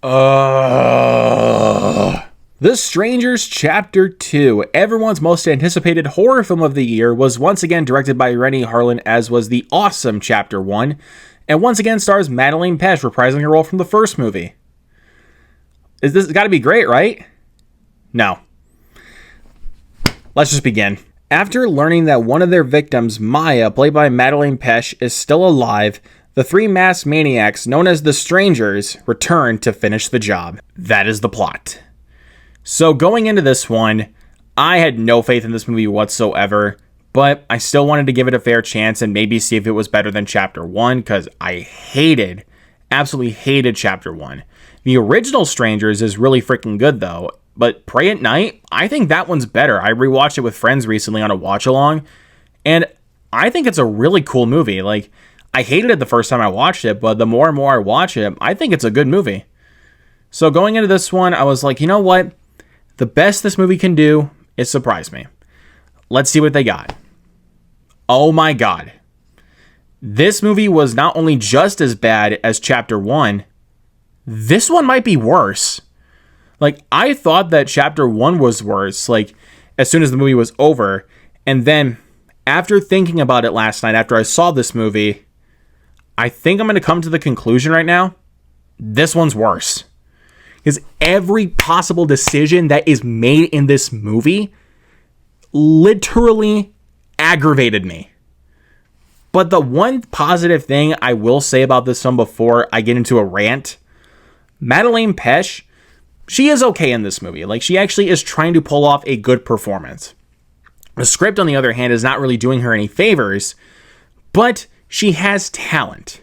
The Strangers Chapter 2, everyone's most anticipated horror film of the year, was once again directed by Renny Harlin, as was the awesome Chapter 1, and once again stars Madelaine Petsch reprising her role from the first movie. This got to be great, right? No. Let's just begin. After learning that one of their victims, Maya, played by Madelaine Petsch, is still alive, the three masked maniacs, known as the Strangers, return to finish the job. That is the plot. So going into this one, I had no faith in this movie whatsoever, but I still wanted to give it a fair chance and maybe see if it was better than Chapter 1, because I absolutely hated Chapter 1. The original Strangers is really freaking good though, but Pray at Night, I think that one's better. I rewatched it with friends recently on a watch-along, and I think it's a really cool movie. Like, I hated it the first time I watched it, but the more and more I watch it, I think it's a good movie. So going into this one, I was like, you know what? The best this movie can do is surprise me. Let's see what they got. Oh my god. This movie was not only just as bad as Chapter 1, this one might be worse. Like, I thought that Chapter 1 was worse, like, as soon as the movie was over. And then, after thinking about it last night, after I saw this movie, I think I'm going to come to the conclusion right now, this one's worse. Because every possible decision that is made in this movie literally aggravated me. But the one positive thing I will say about this film before I get into a rant, Madelaine Petsch, she is okay in this movie. Like, she actually is trying to pull off a good performance. The script, on the other hand, is not really doing her any favors, but she has talent.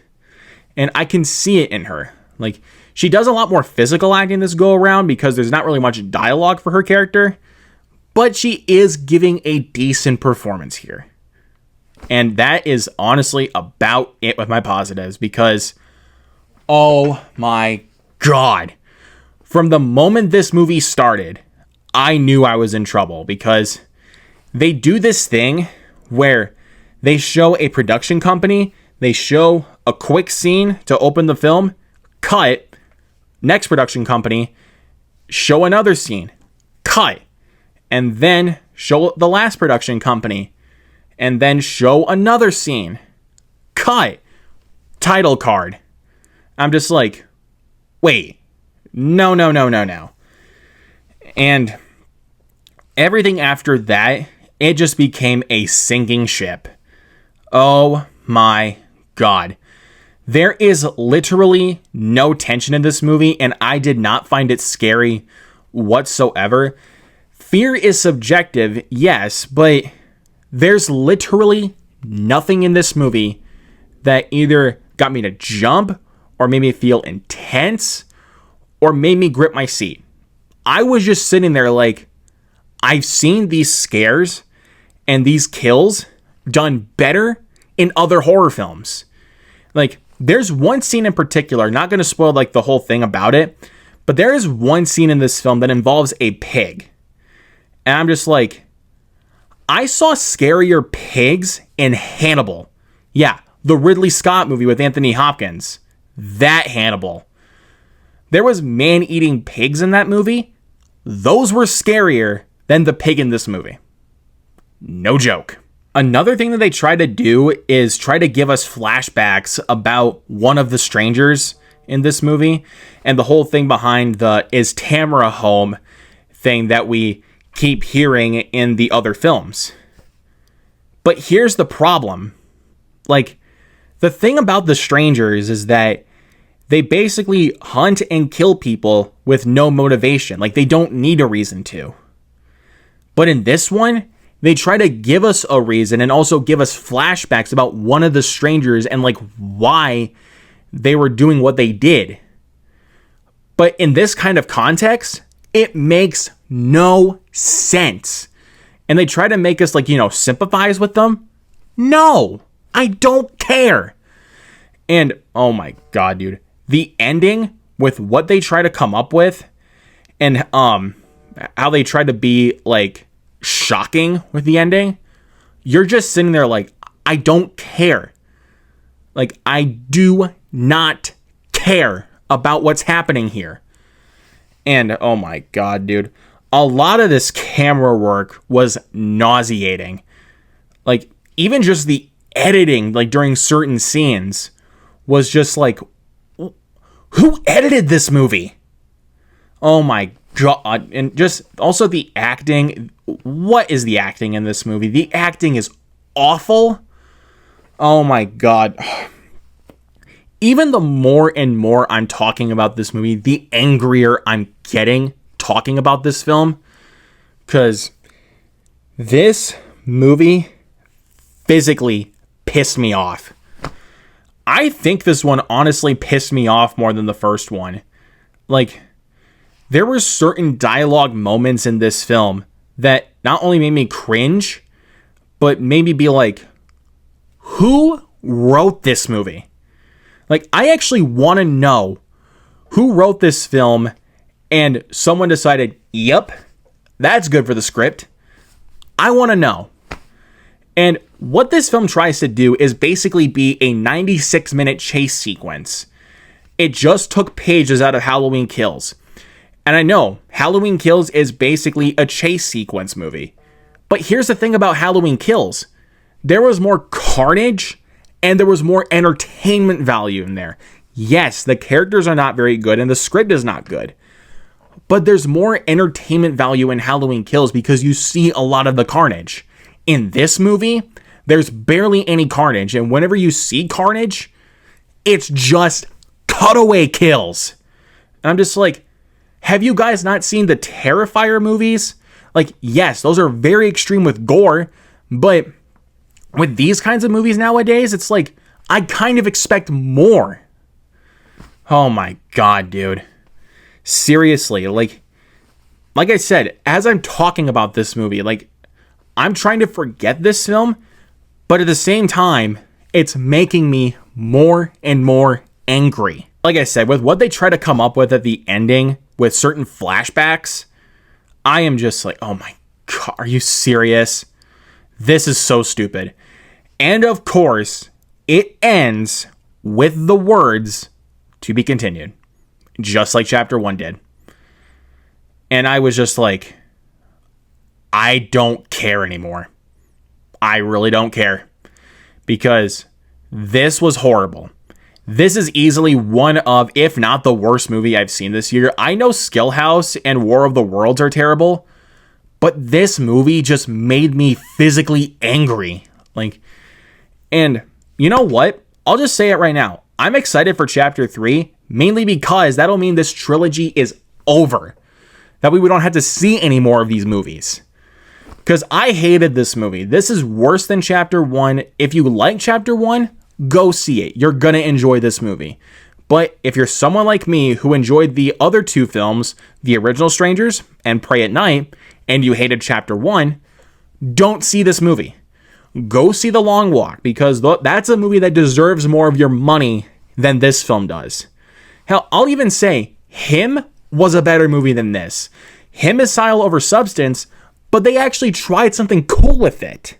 And I can see it in her. Like, she does a lot more physical acting this go around because there's not really much dialogue for her character, but she is giving a decent performance here. And that is honestly about it with my positives, because, oh my god, from the moment this movie started, I knew I was in trouble, because they do this thing where they show a production company, they show a quick scene to open the film, cut, next production company, show another scene, cut, and then show the last production company, and then show another scene, cut, title card. I'm just like, wait, no. And everything after that, it just became a sinking ship. Oh my god. There is literally no tension in this movie, and I did not find it scary whatsoever. Fear is subjective, yes, but there's literally nothing in this movie that either got me to jump, or made me feel intense, or made me grip my seat. I was just sitting there like, I've seen these scares and these kills done better in other horror films. Like, there's one scene in particular, not going to spoil like the whole thing about it, but there is one scene in this film that involves a pig. And I'm just like, I saw scarier pigs in Hannibal. Yeah, the Ridley Scott movie with Anthony Hopkins. That Hannibal. There was man-eating pigs in that movie. Those were scarier than the pig in this movie. No joke. Another thing that they try to do is try to give us flashbacks about one of the strangers in this movie, and the whole thing behind the "is Tamara home" thing that we keep hearing in the other films. But here's the problem. Like, the thing about the strangers is that they basically hunt and kill people with no motivation. Like, they don't need a reason to. But in this one, they try to give us a reason and also give us flashbacks about one of the strangers and like why they were doing what they did. But in this kind of context, it makes no sense. And they try to make us like, sympathize with them. No, I don't care. And oh my god, dude, the ending with what they try to come up with and how they try to be like shocking with the ending, you're just sitting there like, I don't care. Like, I do not care about what's happening here. And oh my god, dude. A lot of this camera work was nauseating. Like, even just the editing, like, during certain scenes was just like, who edited this movie? Oh my god. And just also the acting. What is the acting in this movie? The acting is awful. Oh my god. Even the more and more I'm talking about this movie, the angrier I'm getting talking about this film. Because this movie physically pissed me off. I think this one honestly pissed me off more than the first one. Like, there were certain dialogue moments in this film that not only made me cringe, but made me be like, who wrote this movie? Like, I actually want to know who wrote this film and someone decided, yep, that's good for the script. I want to know. And what this film tries to do is basically be a 96-minute chase sequence. It just took pages out of Halloween Kills. And I know, Halloween Kills is basically a chase sequence movie. But here's the thing about Halloween Kills. There was more carnage, and there was more entertainment value in there. Yes, the characters are not very good, and the script is not good. But there's more entertainment value in Halloween Kills because you see a lot of the carnage. In this movie, there's barely any carnage, and whenever you see carnage, it's just cutaway kills. And I'm just like, have you guys not seen the Terrifier movies? Like, yes, those are very extreme with gore, but with these kinds of movies nowadays, it's like, I kind of expect more. Oh my god, dude. Seriously, like I said, as I'm talking about this movie, like, I'm trying to forget this film, but at the same time, it's making me more and more angry. Like I said, with what they try to come up with at the ending, with certain flashbacks, I am just like, oh my god, are you serious? This is so stupid. And of course, it ends with the words, "to be continued," just like chapter 1 did. And I was just like, I don't care anymore. I really don't care. Because this was horrible. This is easily one of, if not the worst movie I've seen this year. I know Skill House and War of the Worlds are terrible, but this movie just made me physically angry. Like, and you know what? I'll just say it right now. I'm excited for chapter 3, mainly because that'll mean this trilogy is over. That way we don't have to see any more of these movies. Because I hated this movie. This is worse than chapter 1. If you like chapter 1, go see it. You're going to enjoy this movie. But if you're someone like me who enjoyed the other two films, The Original Strangers and Pray at Night, and you hated chapter 1, don't see this movie. Go see The Long Walk, because that's a movie that deserves more of your money than this film does. Hell, I'll even say Him was a better movie than this. Him is style over substance, but they actually tried something cool with it.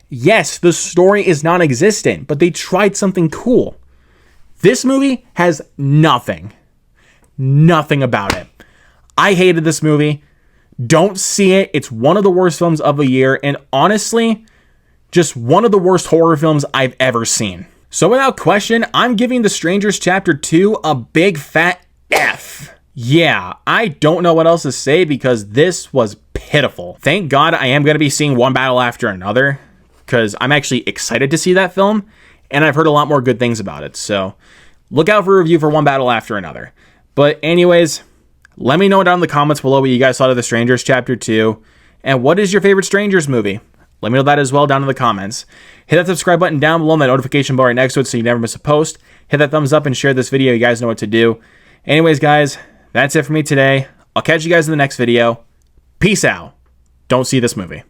Yes, the story is non-existent, but they tried something cool. This movie has nothing. Nothing about it. I hated this movie. Don't see it. It's one of the worst films of the year, and honestly, just one of the worst horror films I've ever seen. So without question, I'm giving The Strangers Chapter 2 a big fat F. Yeah, I don't know what else to say because this was pitiful. Thank God I am going to be seeing One Battle After Another, because I'm actually excited to see that film, and I've heard a lot more good things about it. So look out for a review for One Battle After Another. But anyways, let me know down in the comments below what you guys thought of The Strangers Chapter 2, and what is your favorite Strangers movie? Let me know that as well down in the comments. Hit that subscribe button down below and that notification bar right next to it so you never miss a post. Hit that thumbs up and share this video. You guys know what to do. Anyways, guys, that's it for me today. I'll catch you guys in the next video. Peace out. Don't see this movie.